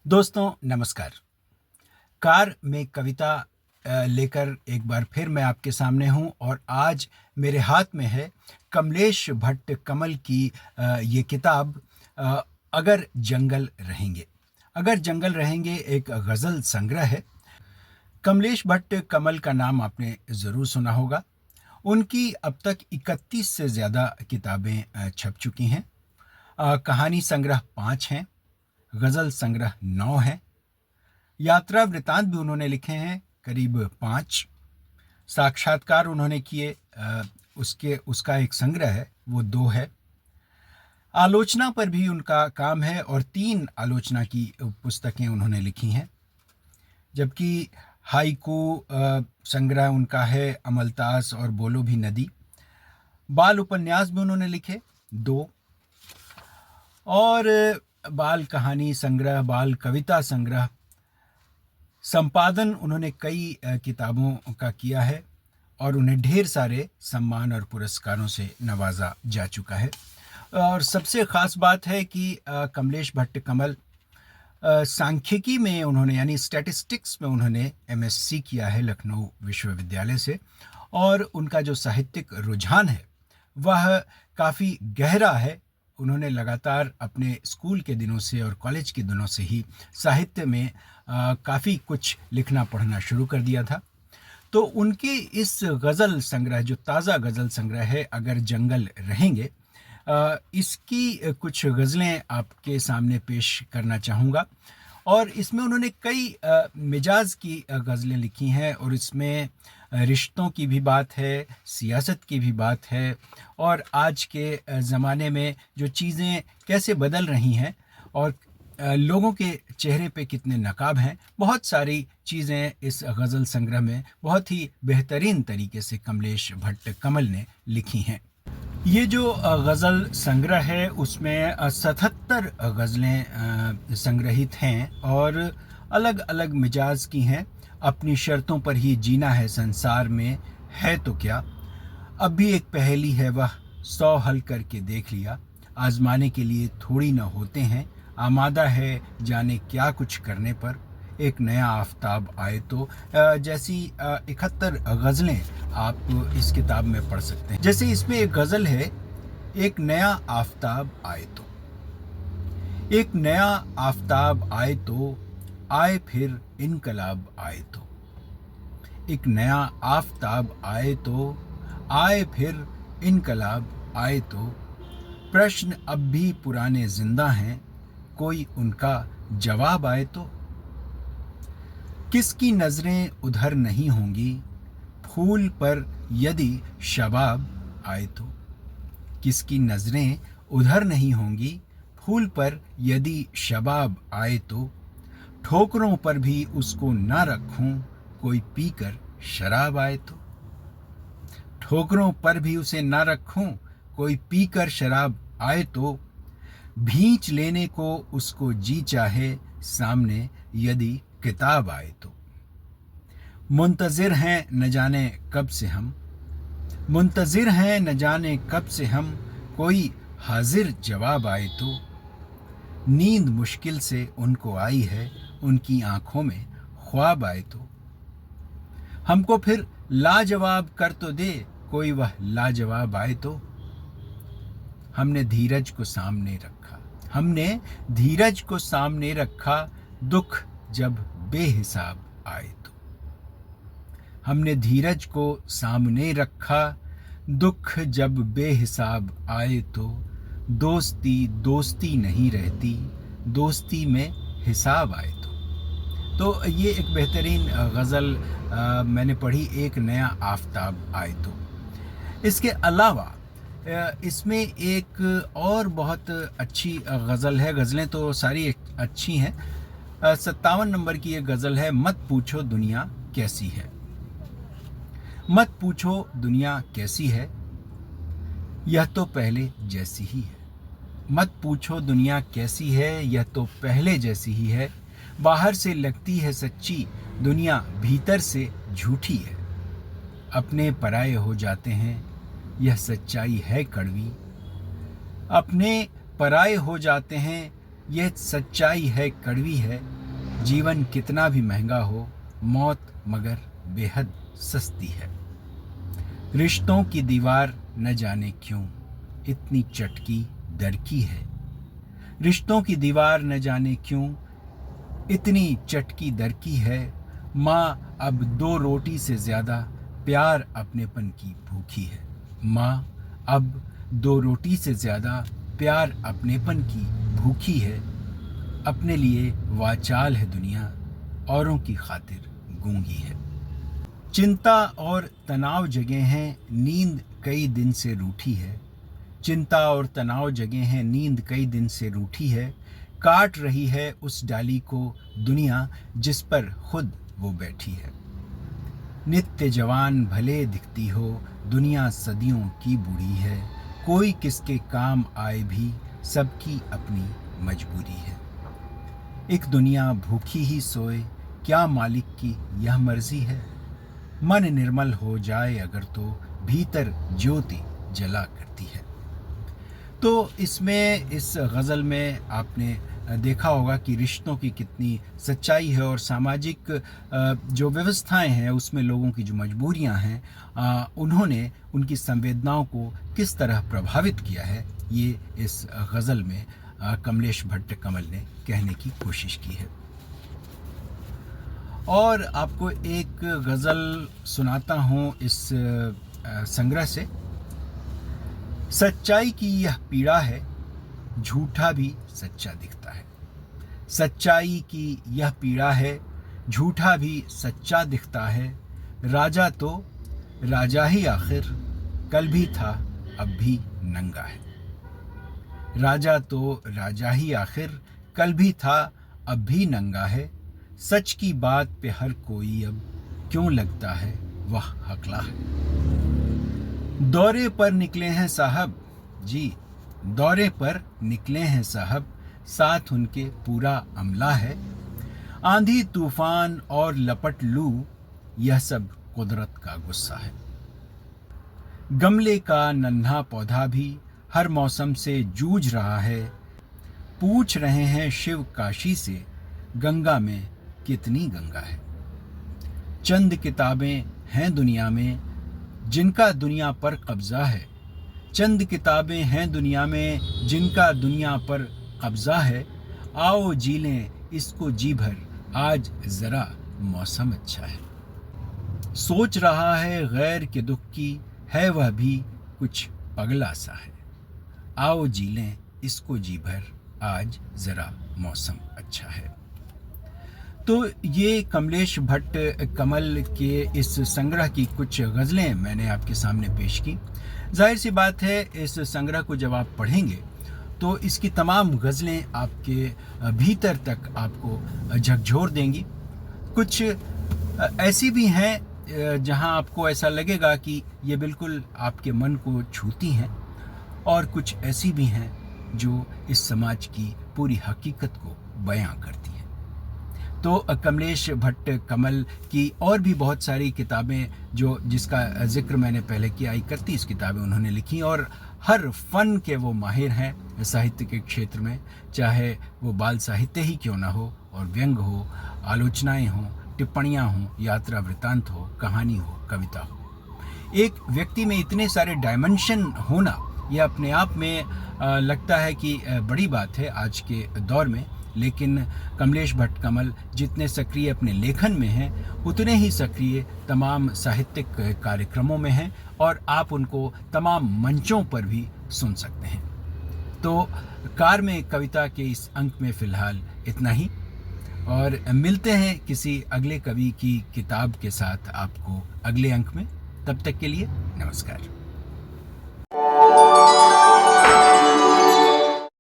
दोस्तों नमस्कार। कार में कविता लेकर एक बार फिर मैं आपके सामने हूं और आज मेरे हाथ में है कमलेश भट्ट कमल की ये किताब अ, अगर जंगल रहेंगे। अगर जंगल रहेंगे एक गज़ल संग्रह है। कमलेश भट्ट कमल का नाम आपने ज़रूर सुना होगा। उनकी अब तक 31 से ज़्यादा किताबें छप चुकी हैं। कहानी संग्रह 5 हैं, गज़ल संग्रह 9 हैं, यात्रा वृतांत भी उन्होंने लिखे हैं करीब 5, साक्षात्कार उन्होंने किए उसके उसका एक संग्रह है वो 2 है। आलोचना पर भी उनका काम है और 3 आलोचना की पुस्तकें उन्होंने लिखी हैं। जबकि हाइकू संग्रह उनका है अमलतास और बोलो भी नदी। बाल उपन्यास भी उन्होंने लिखे 2 और बाल कहानी संग्रह, बाल कविता संग्रह, संपादन उन्होंने कई किताबों का किया है और उन्हें ढेर सारे सम्मान और पुरस्कारों से नवाजा जा चुका है। और सबसे ख़ास बात है कि कमलेश भट्ट कमल सांख्यिकी में उन्होंने यानी स्टैटिस्टिक्स में उन्होंने एमएससी किया है लखनऊ विश्वविद्यालय से और उनका जो साहित्यिक रुझान है वह काफ़ी गहरा है। उन्होंने लगातार अपने स्कूल के दिनों से और कॉलेज के दिनों से ही साहित्य में काफ़ी कुछ लिखना पढ़ना शुरू कर दिया था। तो उनके इस गज़ल संग्रह जो ताज़ा गज़ल संग्रह है अगर जंगल रहेंगे, इसकी कुछ गज़लें आपके सामने पेश करना चाहूँगा। और इसमें उन्होंने कई मिजाज की गज़लें लिखी हैं और इसमें रिश्तों की भी बात है, सियासत की भी बात है और आज के ज़माने में जो चीज़ें कैसे बदल रही हैं और लोगों के चेहरे पे कितने नकाब हैं, बहुत सारी चीज़ें इस गज़ल संग्रह में बहुत ही बेहतरीन तरीके से कमलेश भट्ट कमल ने लिखी हैं। ये जो गज़ल संग्रह है उसमें 77 गज़लें संग्रहित हैं और अलग अलग मिजाज की हैं। अपनी शर्तों पर ही जीना है संसार में है तो क्या, अब भी एक पहेली है वह 100 हल करके देख लिया, आजमाने के लिए थोड़ी न होते हैं, आमादा है जाने क्या कुछ करने पर, एक नया आफताब आए तो। जैसी 71 गज़लें आप इस किताब में पढ़ सकते हैं। जैसे इसमें एक गज़ल है, एक नया आफताब आए तो। एक नया आफताब आए तो, आए फिर इनकलाब आए तो। एक नया आफताब आए तो, आए फिर इनकलाब आए तो। प्रश्न अब भी पुराने जिंदा हैं, कोई उनका जवाब आए तो। किसकी नजरें उधर नहीं होंगी, फूल पर यदि शबाब आए तो। किसकी नजरें उधर नहीं होंगी, फूल पर यदि शबाब आए तो। ठोकरों पर भी उसको ना रखूं, कोई पीकर शराब आए तो। ठोकरों पर भी उसे ना रखूं, कोई पीकर शराब आए तो। भींच लेने को उसको जी चाहे, सामने यदि किताब आए तो। मुंतज़िर हैं न जाने कब से हम, मुंतज़िर हैं न जाने कब से हम, कोई हाजिर जवाब आए तो। नींद मुश्किल से उनको आई है, उनकी आंखों में ख्वाब आए तो। हमको फिर लाजवाब कर तो दे, कोई वह लाजवाब आए तो। हमने धीरज को सामने रखा, हमने धीरज को सामने रखा, दुख जब बेहिसाब आए तो। हमने धीरज को सामने रखा, दुख जब बेहिसाब आए तो। दोस्ती दोस्ती नहीं रहती, दोस्ती में हिसाब आए तो ये एक बेहतरीन गज़ल मैंने पढ़ी, एक नया आफताब आए तो। इसके अलावा इसमें एक और बहुत अच्छी गज़ल है। गज़लें तो सारी अच्छी हैं। 57 नंबर की ये गज़ल है, मत पूछो दुनिया कैसी है। मत पूछो दुनिया कैसी है, यह तो पहले जैसी ही है। मत पूछो दुनिया कैसी है, यह तो पहले जैसी ही है। बाहर से लगती है सच्ची, दुनिया भीतर से झूठी है। अपने पराये हो जाते हैं, यह सच्चाई है कड़वी। अपने पराये हो जाते हैं, यह सच्चाई है, कड़वी है, जीवन कितना भी महंगा हो, मौत मगर बेहद सस्ती है। रिश्तों की दीवार न जाने क्यों इतनी चटकी दरकी है। रिश्तों की दीवार न जाने क्यों इतनी चटकी दरकी है। माँ अब 2 रोटी से ज़्यादा प्यार अपनेपन की भूखी है। माँ अब 2 रोटी से ज़्यादा प्यार अपनेपन की भूखी है। अपने लिए वाचाल है दुनिया, औरों की खातिर गूंगी है। चिंता और तनाव जगे हैं, नींद कई दिन से रूठी है। चिंता और तनाव जगे हैं, नींद कई दिन से रूठी है। काट रही है उस डाली को दुनिया जिस पर खुद वो बैठी है। नित्य जवान भले दिखती हो, दुनिया सदियों की बूढ़ी है। कोई किसके काम आए भी सबकी अपनी मजबूरी है। एक दुनिया भूखी ही सोए, क्या मालिक की यह मर्जी है। मन निर्मल हो जाए अगर तो भीतर ज्योति जला करती है। तो इसमें, इस गज़ल में आपने देखा होगा कि रिश्तों की कितनी सच्चाई है और सामाजिक जो व्यवस्थाएं हैं उसमें लोगों की जो मजबूरियां हैं उन्होंने उनकी संवेदनाओं को किस तरह प्रभावित किया है, ये इस गज़ल में कमलेश भट्ट कमल ने कहने की कोशिश की है। और आपको एक गज़ल सुनाता हूँ इस संग्रह से। सच्चाई की यह पीड़ा है, झूठा भी सच्चा दिखता है। सच्चाई की यह पीड़ा है, झूठा भी सच्चा दिखता है। राजा तो राजा ही आखिर, कल भी था अब भी नंगा है। राजा तो राजा ही आखिर, कल भी था अब भी नंगा है। सच की बात पे हर कोई अब क्यों लगता है वह हकला है। दौरे पर निकले हैं साहब जी, दौरे पर निकले हैं साहब, साथ उनके पूरा अमला है। आंधी तूफान और लपट लू, यह सब कुदरत का गुस्सा है। गमले का नन्हा पौधा भी हर मौसम से जूझ रहा है। पूछ रहे हैं शिव काशी से, गंगा में कितनी गंगा है। चंद किताबें हैं दुनिया में जिनका दुनिया पर कब्जा है। चंद किताबें हैं दुनिया में जिनका दुनिया पर कब्जा है। आओ जी लें इसको जी भर, आज ज़रा मौसम अच्छा है। सोच रहा है गैर के दुख की, है वह भी कुछ पगला सा है। आओ जी लें इसको जी भर, आज ज़रा मौसम अच्छा है। तो ये कमलेश भट्ट कमल के इस संग्रह की कुछ गज़लें मैंने आपके सामने पेश की। जाहिर सी बात है, इस संग्रह को जब आप पढ़ेंगे तो इसकी तमाम गज़लें आपके भीतर तक आपको झकझोर देंगी। कुछ ऐसी भी हैं जहां आपको ऐसा लगेगा कि ये बिल्कुल आपके मन को छूती हैं, और कुछ ऐसी भी हैं जो इस समाज की पूरी हकीकत को बयां करती हैं। तो कमलेश भट्ट कमल की और भी बहुत सारी किताबें जिसका जिक्र मैंने पहले किया, 31 किताबें उन्होंने लिखी, और हर फन के वो माहिर हैं साहित्य के क्षेत्र में, चाहे वो बाल साहित्य ही क्यों ना हो, और व्यंग हो, आलोचनाएं हों, टिप्पणियां हों, यात्रा वृत्तांत हो, कहानी हो, कविता हो। एक व्यक्ति में इतने सारे डायमेंशन होना, यह अपने आप में लगता है कि बड़ी बात है आज के दौर में। लेकिन कमलेश भट्ट कमल जितने सक्रिय अपने लेखन में हैं, उतने ही सक्रिय तमाम साहित्यिक कार्यक्रमों में हैं, और आप उनको तमाम मंचों पर भी सुन सकते हैं। तो कार में कविता के इस अंक में फ़िलहाल इतना ही, और मिलते हैं किसी अगले कवि की किताब के साथ आपको अगले अंक में। तब तक के लिए नमस्कार।